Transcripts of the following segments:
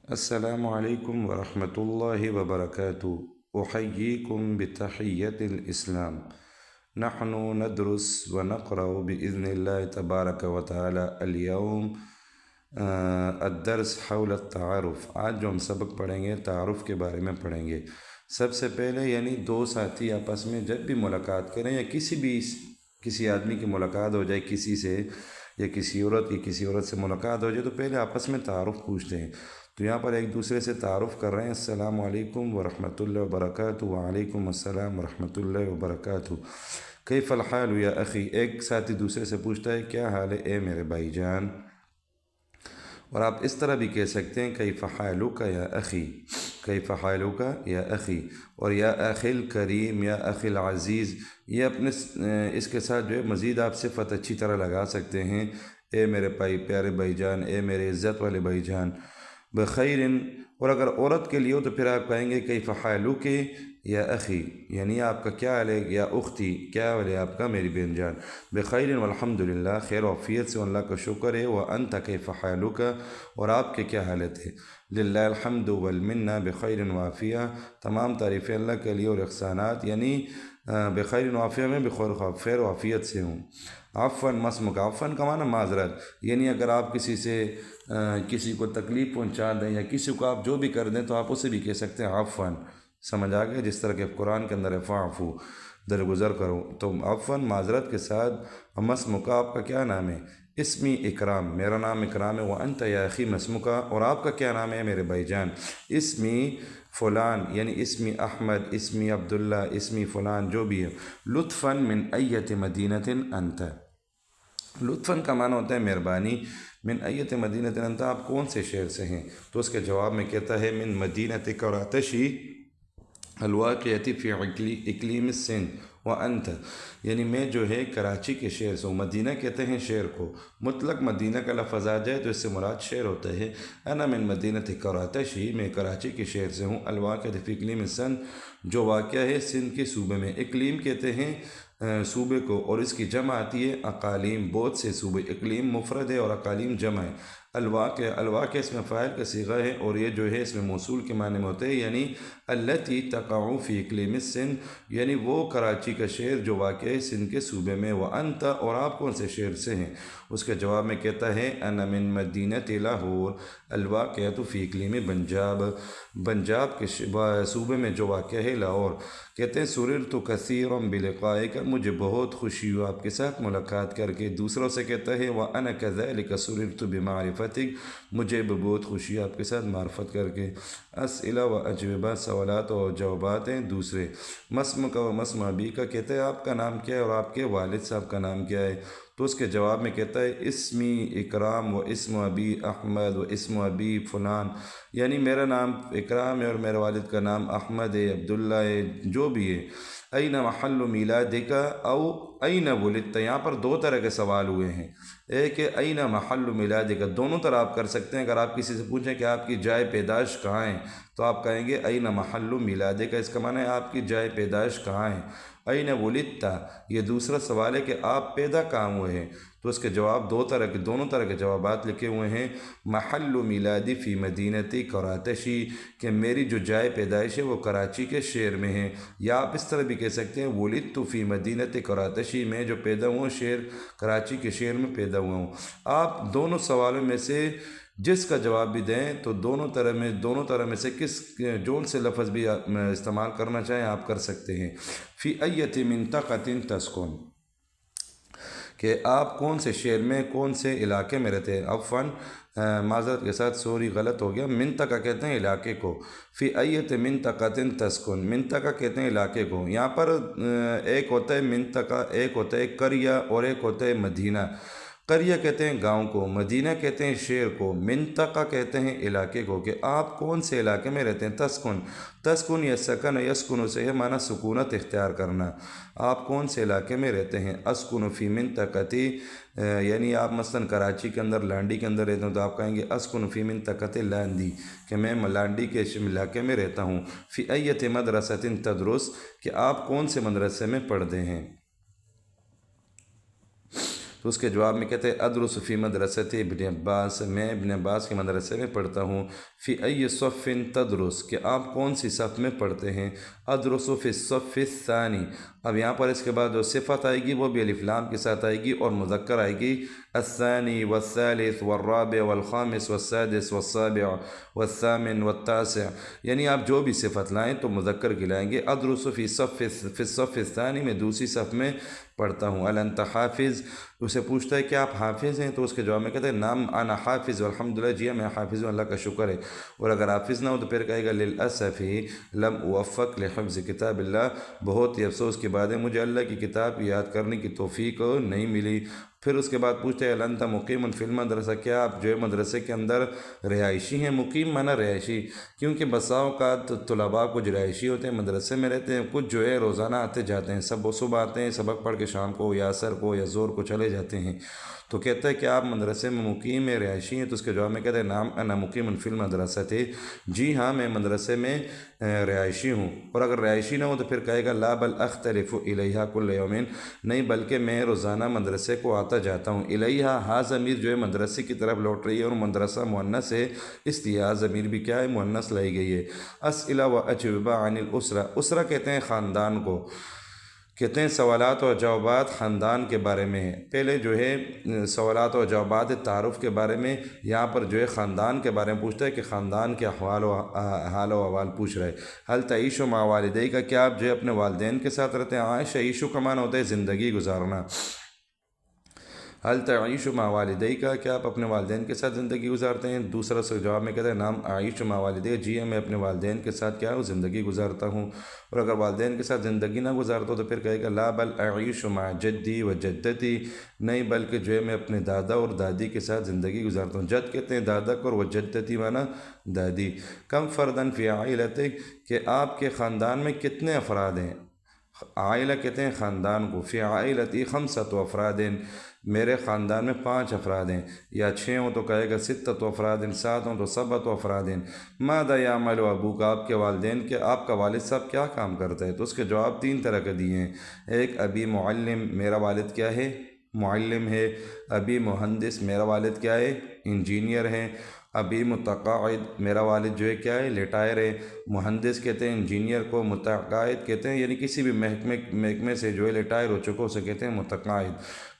السلام علیکم ورحمۃ اللہ وبرکاتہ۔ احییکم بتحیۃ الاسلام۔ نحن ندرس ونقرأ بإذن اللہ تبارک و تعالی اليوم الدرس حول التعارف۔ آج جو ہم سبق پڑھیں گے تعارف کے بارے میں پڑھیں گے۔ سب سے پہلے دو ساتھی آپس میں جب بھی ملاقات کریں یا کسی آدمی کی ملاقات ہو جائے کسی سے، یا کسی عورت سے ملاقات ہو جائے تو پہلے آپس میں تعارف پوچھتے ہیں۔ تو یہاں پر ایک دوسرے سے تعارف کر رہے ہیں، السلام علیکم ورحمۃ اللہ وبرکاتہ۔ وعلیکم السلام ورحمۃ اللہ وبرکاتہ۔ کیف الحال یا اخی، ایک ساتھی دوسرے سے پوچھتا ہے کیا حال ہے اے میرے بھائی جان۔ اور آپ اس طرح بھی کہہ سکتے ہیں کیف حالک یا اخی، کیف حالک یا اخی، اور یا اخی الکریم یا اخی العزیز، یہ اپنے اس کے ساتھ مزید آپ صفت اچھی طرح لگا سکتے ہیں، اے میرے پیارے بھائی جان، اے میرے عزت والے بھائی جان۔ بخیر، اور اگر عورت کے لیے ہو تو پھر آپ کہیں گے کیف حالک یا اخی، یعنی آپ کا کیا حال ہے، یا اختی، کیا حال ہے آپ کا میری بہن جان۔ بخیر والحمد للہ، خیر و عافیت سے اللہ کا شکر ہے۔ وانت کیف حالک، اور آپ کے کیا حالت ہے۔ للہ الحمد والمنہ بخیر وعافیہ، تمام تعریفیں اللہ کے لیے اور احسانات، یعنی بخیر وعافیہ میں خیر و عافیت سے ہوں۔ عفواً مسمک، عفواً کا معنی معذرت، یعنی اگر آپ کسی کو تکلیف پہنچا دیں یا کسی کو آپ جو بھی کر دیں تو آپ اسے بھی کہہ سکتے ہیں عفواً، سمجھ آ گیا، جس طرح کہ قرآن کے اندر ہے فاعفو، درگزر کرو، تو عفواً معذرت کے ساتھ۔ مسمک، آپ کا کیا نام ہے۔ اسمی اکرام، میرا نام اکرام ہے۔ وانت یا اخی مسمک، اور آپ کا کیا نام ہے میرے بھائی جان۔ اسمی فلان، یعنی اسمی احمد، اسمی عبداللہ، اسمی فلان، جو بھی ہے۔ لطفاً من ایت مدینۃ انت، لطفاً کا معنی ہوتا ہے مہربانی۔ من ایت مدینۃ انت، آپ کون سے شہر سے ہیں، تو اس کے جواب میں کہتا ہے من مدینۃ کراتشی الواقعۃ فی اقلیم السندھ وانت، یعنی میں کراچی کے شہر سے ہوں۔ مدینہ کہتے ہیں شہر کو، مطلق مدینہ کا لفظ آ جائے تو اس سے مراد شہر ہوتا ہے۔ انا من مدینۃ کراتشی، میں کراچی کے شہر سے ہوں۔ الواقعۃ فی اقلیم السندھ، جو واقع ہے سندھ کے صوبے میں۔ اقلیم کہتے ہیں صوبے کو، اور اس کی جمع آتی ہے اقالیم، بہت سے صوبے۔ اقلیم مفرد ہے اور اقالیم جمع ہے۔ الواقع، الواقع اس میں فاعل کا صیغہ ہے، اور یہ اس میں موصول کے معنی میں ہوتے ہیں، یعنی التی تقع فی اقلیم السندھ، یعنی وہ کراچی کا شہر جو واقع ہے سندھ کے صوبے میں۔ وانت، اور آپ کون سے شہر سے ہیں، اس کے جواب میں کہتا ہے انا من مدینۃ لاہور الواقعۃ فی اقلیم پنجاب، پنجاب کے صوبے میں جو واقع ہے لاہور۔ کہتے ہیں سررت کثیرا بلقائک، مجھے بہت خوشی ہو آپ کے ساتھ ملاقات کر کے۔ دوسروں سے کہتا ہے وانا کذلک سررت بمعرفتک، مجھے بہت خوشی آپ کے ساتھ معرفت کر کے۔ اسئلہ و اجوبہ، سوالات و جوابات ہیں دوسرے۔ مسمک و مسم ابیک، کہتے ہیں آپ کا نام کیا ہے اور آپ کے والد صاحب کا نام کیا ہے، تو اس کے جواب میں کہتا ہے اسمی اکرام و اسم ابی احمد و اسم ابی فلان، یعنی میرا نام اکرام ہے اور میرے والد کا نام احمد ہے، عبداللہ ہے، جو بھی ہے۔ این محل میلادک او این ولدت، یہاں پر دو طرح کے سوال ہوئے ہیں۔ ایک ہے این محل میلادک، دونوں طرح آپ کر سکتے ہیں۔ اگر آپ کسی سے پوچھیں کہ آپ کی جائے پیدائش کہاں ہے تو آپ کہیں گے این محل میلادک، اس کا معنی ہے آپ کی جائے پیدائش کہاں ہے۔ این ولدت، یہ دوسرا سوال ہے کہ آپ پیدا کہاں ہوئے ہیں، تو اس کے جواب دونوں طرح کے جوابات لکھے ہوئے ہیں۔ محل میلادی فی مدینتی کراتشی، کہ میری جو جائے پیدائش ہے وہ کراچی کے شہر میں ہے، یا آپ اس طرح بھی کہہ سکتے ہیں ولدت فی مدینت کراتشی، میں جو پیدا ہوا ہوں کراچی کے شہر میں پیدا ہوا ہوں۔ آپ دونوں سوالوں میں سے جس کا جواب بھی دیں تو دونوں طرح میں سے جون سے لفظ بھی استعمال کرنا چاہیں آپ کر سکتے ہیں۔ فی ایت منطقۃ تسکن، کہ آپ کون سے شہر میں، کون سے علاقے میں رہتے ہیں۔ عفواً معذرت کے ساتھ، سوری غلط ہو گیا، منطقہ کہتے ہیں علاقے کو۔ فی ایت منطقۃ تسکن، منطقہ کہتے ہیں علاقے کو۔ یہاں پر ایک ہوتا ہے منطقہ، ایک ہوتا ہے قریہ، اور ایک ہوتا ہے مدینہ۔ قریہ کہتے ہیں گاؤں کو، مدینہ کہتے ہیں شہر کو، منطقہ کہتے ہیں علاقے کو، کہ آپ کون سے علاقے میں رہتے ہیں۔ تسکن، تسکن یا سکن یسکن سے ہے معنی سکونت اختیار کرنا، آپ کون سے علاقے میں رہتے ہیں۔ اسکن فی منطقتی، یعنی آپ مثلاً کراچی کے اندر لانڈی کے اندر رہتے ہیں تو آپ کہیں گے اسکن فی منطقۃ لانڈی، کہ میں لانڈی کے علاقے میں رہتا ہوں۔ فی ایت مدرسۃ تدرس، کہ آپ کون سے مدرسے میں پڑھتے ہیں۔ تو اس کے جواب میں کہتے ہیں ادرس فی مدرسۃ ابن عباس، میں ابن عباس کے مدرسے میں پڑھتا ہوں۔ فی ای صف تدرس، کہ آپ کون سی صف میں پڑھتے ہیں؟ ادرس فی الصف الثانی۔ اب یہاں پر اس کے بعد جو صفت آئے گی وہ بھی الف لام کے ساتھ آئے گی اور مذکر آئے گی، الثانی والثالث والرابع والخامس والسادس والسابع والثامن والتاسع، یعنی آپ جو بھی صفت لائیں تو مذکر کی لائیں گے۔ ادرس فی الصف الثانی، میں دوسری صف میں پڑھتا ہوں۔ هل انت حافظ، اسے پوچھتا ہے کہ آپ حافظ ہیں؟ تو اس کے جواب میں کہتے ہیں نعم انا حافظ والحمدللہ، جی میں حافظ ہوں، اللہ کا شکر ہے۔ اور اگر حافظ نہ ہو تو پھر کہے گا للاسف لم اوفق لحفظ کتاب اللہ، بہت ہی افسوس کی بات ہے مجھے اللہ کی کتاب یاد کرنے کی توفیق نہیں ملی۔ پھر اس کے بعد پوچھتے ہیں هل انت مقیم فی المدرسہ، کیا آپ جو ہے مدرسے کے اندر رہائشی ہیں؟ مقیم مانا رہائشی، کیونکہ بسا اوقات طلباء کچھ رہائشی ہوتے ہیں، مدرسے میں رہتے ہیں، کچھ جو ہے روزانہ آتے جاتے ہیں، سب وہ صبح آتے ہیں سبق پڑھ کے شام کو یا عصر کو یا ظہر کو چلے جاتے ہیں۔ تو کہتا ہے کہ آپ مدرسے میں مقیم میں رہائشی ہیں؟ تو اس کے جواب میں کہتے ہیں نعم انا مقیم فی المدرسہ، جی ہاں میں مدرسے میں رہائشی ہوں۔ اور اگر رہائشی نہ ہو تو پھر کہے گا لا بل اختلف الیہا کل یوم، نہیں بلکہ میں روزانہ مدرسے کو آتا جاتا ہوں۔ الیہا ہا ضمیر جو ہے مدرسے کی طرف لوٹ رہی ہے اور مدرسہ مؤنث ہے، اس لیے ہا ضمیر بھی کیا ہے؟ مؤنث لائی گئی ہے۔ اسئلہ و اجوبہ عن الاسرہ، اسرہ کہتے ہیں خاندان کو، کہتے ہیں سوالات و جوابات خاندان کے بارے میں ہے۔ پہلے جو ہے سوالات و جوابات تعارف کے بارے میں، یہاں پر جو ہے خاندان کے بارے میں پوچھتا ہے کہ خاندان کے حال و احوال پوچھ رہے۔ حل تعیش مع والدیک، کا کیا آپ جو ہے اپنے والدین کے ساتھ رہتے ہیں؟ عائش عیش کا معنی ہوتا ہے زندگی گزارنا۔ حل تعیش مع والدیک، کیا آپ اپنے والدین کے ساتھ زندگی گزارتے ہیں؟ دوسرا جواب میں کہتے ہیں نعم اعیش مع والدیک، جی میں اپنے والدین کے ساتھ کیا ہوں؟ زندگی گزارتا ہوں۔ اور اگر والدین کے ساتھ زندگی نہ گزارتا ہوں تو پھر کہے گا لا بل اعیش مع جدی و جدتی، نہیں بلکہ جو ہے میں اپنے دادا اور دادی کے ساتھ زندگی گزارتا ہوں۔ جد کہتے ہیں دادا کو اور وہ جدتی معنی دادی۔ کم فردن فی عائلتک، کہ آپ کے خاندان میں کتنے افراد ہیں؟ عائلہ کہتے ہیں خاندان کو، فی عائلتی خمسۃ افراد، میرے خاندان میں 5 افراد ہیں، یا 6 ہوں تو کہے گا ستۃ افراد، 7 ہوں تو سبعۃ افراد۔ ماذا یعمل ابوک، آپ کے والدین کے، آپ کا والد صاحب کیا کام کرتا ہے؟ تو اس کے جواب 3 طرح کے دیے ہیں۔ ایک ابی معلم، میرا والد کیا ہے؟ معلم ہے۔ ابی مہندس، میرا والد کیا ہے؟ انجینئر ہے۔ ابی متقاعد، میرا والد جو ہے کیا ہے؟ لیٹائر ہے۔ مہندس کہتے ہیں انجینئر کو، متقاعد کہتے ہیں یعنی کسی بھی محکمے سے جو ہے لیٹائر ہو چکا اسے کہتے ہیں متقاعد۔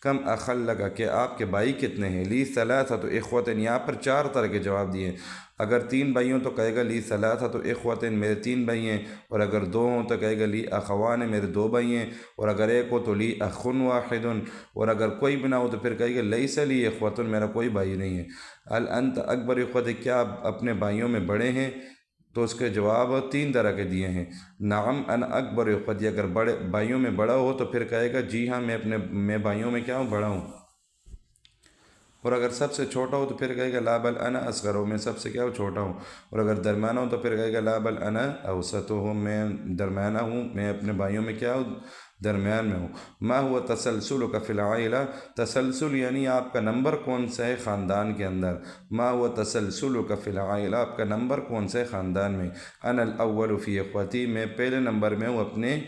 کم اخل لگا، کہ آپ کے بھائی کتنے ہیں؟ لی ثلاثۃ اخوۃ، یہاں پر 4 طرح کے جواب دیے۔ اگر 3 بھائی ہوں تو کہے گا لی ثلاثۃ اخوۃ، میرے 3 بھائی ہیں۔ اور اگر 2 ہوں تو کہے گا لی اخوان، میرے 2 بھائی ہیں۔ اور اگر 1 ہو تو لی اخ واحد، اور اگر کوئی بھی نہ ہو تو پھر کہے گا لیس لی اخوۃ، میرا کوئی بھائی نہیں ہے۔ هل انت اکبر اخوۃ، کیا آپ اپنے بھائیوں میں بڑے ہیں؟ تو اس کے جواب 3 طرح کے دیے ہیں۔ نعم انا اکبر اخوتی، اگر بڑے بھائیوں میں بڑا ہو تو پھر کہے گا جی ہاں میں بھائیوں میں کیا ہوں؟ بڑا ہوں۔ اور اگر سب سے چھوٹا ہو تو پھر کہے گا لا بل انا اصغر، میں سب سے کیا ہوں؟ چھوٹا ہوں۔ اور اگر درمیانہ ہو تو پھر کہے گا لا بل انا اوسط ہوں، میں درمیانہ ہوں، میں اپنے بھائیوں میں کیا ہوں؟ درمیان میں ہوں۔ ما ہوا تسلسلک فی العائلہ، تسلسل یعنی آپ کا نمبر کون سا ہے خاندان کے اندر۔ ما ہوا تسلسلک فی العائلہ، آپ کا نمبر کون سا ہے خاندان میں۔ انا الاول فی اخوتی، میں پہلے نمبر میں ہوں اپنے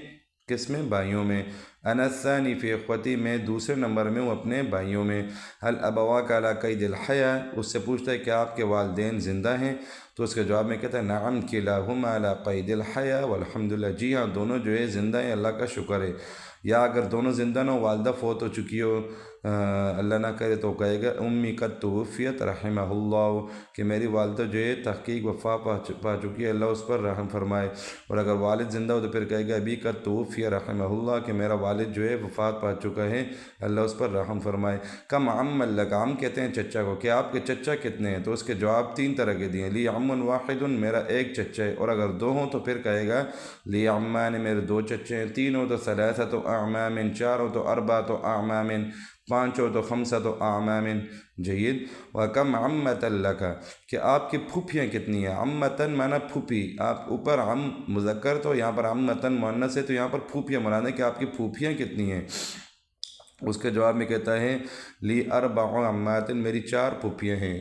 کس میں؟ بھائیوں میں۔ انا الثانی فی اخوتی، میں دوسرے نمبر میں ہوں اپنے بھائیوں میں۔ هل ابواک علی قید الحیاة، اس سے پوچھتا ہے کہ آپ کے والدین زندہ ہیں؟ تو اس کے جواب میں کہتا ہے نعم کلاہما علی قید الحیاة والحمدللہ، جی ہاں دونوں جو ہے زندہ ہیں، اللہ کا شکر ہے۔ یا اگر دونوں زندہ نہ ہو، والدہ فوت ہو چکی ہو اللہ نہ کرے، تو کہے گا امی قد توفیت رحمہ اللہ، کہ میری والدہ جو ہے تحقیق وفا پا چکی ہے، اللہ اس پر رحم فرمائے۔ اور اگر والد زندہ ہو تو پھر کہے گا ابی قد توفی رحمہ اللہ، کہ میرا والد جو ہے وفات پا چکا ہے، اللہ اس پر رحم فرمائے۔ کم عم لک، عم کہتے ہیں چچا کو، کہ آپ کے چچا کتنے ہیں؟ تو اس کے جواب 3 طرح کے دیے۔ لی عم واحد، میرا 1 چچا ہے۔ اور اگر 2 ہوں تو پھر کہے گا لی عمان، میرے 2 چچے ہیں۔ 3 ہو تو ثلاثۃ اعمام، 4 ہو تو اربعۃ اعمام، 5 ہو تو خمسۃ اعمام۔ جید۔ وکم عمۃ لک، کہ آپ کی پھوپھیاں کتنی ہیں؟ عمتن معنی پھوپھی، آپ اوپر عم مذکر تو یہاں پر عمتن مؤنث ہے، تو یہاں پر پھوپھیاں مراد ہے کہ آپ کی پھوپھیاں کتنی ہیں؟ اس کے جواب میں کہتا ہے لی 4 عمات، میری 4 پھوپھیاں ہیں۔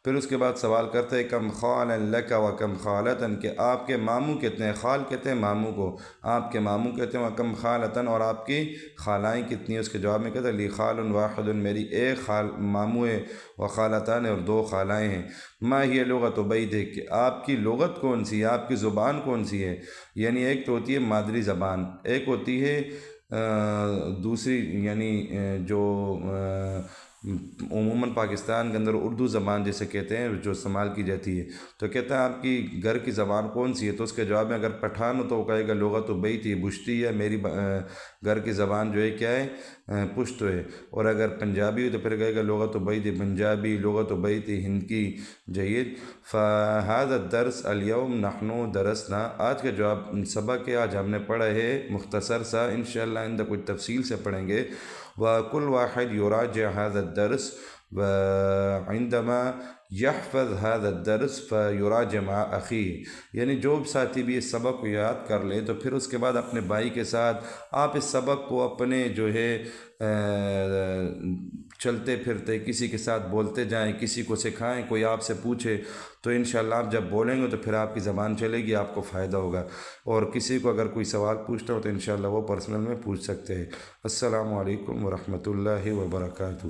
پھر اس کے بعد سوال کرتے ہیں کم خال لک و کم خالتن، کہ آپ کے ماموں کتنے ہیں، خال کہتے ہیں ماموں کو، آپ کے ماموں کہتے ہیں، و کم خالتن، اور آپ کی خالائیں کتنی ہیں۔ اس کے جواب میں کہتے ہیں لی خال واحد، میری ایک خال ماموں ہے، و خالتان، اور دو خالائیں ہیں۔ ما ہی لغت بیت، کہ آپ کی لغت کون سی ہے، آپ کی زبان کون سی ہے، یعنی ایک تو ہوتی ہے مادری زبان، ایک ہوتی ہے دوسری، یعنی جو عموماً پاکستان کے اندر اردو زبان جیسے کہتے ہیں جو استعمال کی جاتی ہے، تو کہتا ہے آپ کی گھر کی زبان کون سی ہے، تو اس کے جواب میں اگر پٹھان ہو تو وہ کہے گا لغت بیتی بشتی ہے، میری گھر کی زبان جو ہے کیا ہے، پشتو ہے، اور اگر پنجابی ہو تو پھر کہے گا لغت بیتی پنجابی، لغت بیتی ہند کی۔ جید فہذا الدرس اليوم نحن درسنا، آج کا جواب سبق ہے، آج ہم نے پڑھا ہے مختصر سا، انشاءاللہ آئندہ کچھ تفصیل سے پڑھیں گے۔ وكل واحد يراجع هذا الدرس، وعندما يحفظ هذا الدرس فيراجع مع أخيه، یعنی جو ساتھی بھی اس سبق کو یاد کر لے تو پھر اس کے بعد اپنے بھائی کے ساتھ آپ اس سبق کو اپنے جو ہے چلتے پھرتے کسی کے ساتھ بولتے جائیں، کسی کو سکھائیں، کوئی آپ سے پوچھے تو انشاءاللہ آپ جب بولیں گے تو پھر آپ کی زبان چلے گی، آپ کو فائدہ ہوگا، اور کسی کو اگر کوئی سوال پوچھتا ہو تو انشاءاللہ وہ پرسنل میں پوچھ سکتے ہیں۔ السلام علیکم ورحمۃ اللہ وبرکاتہ۔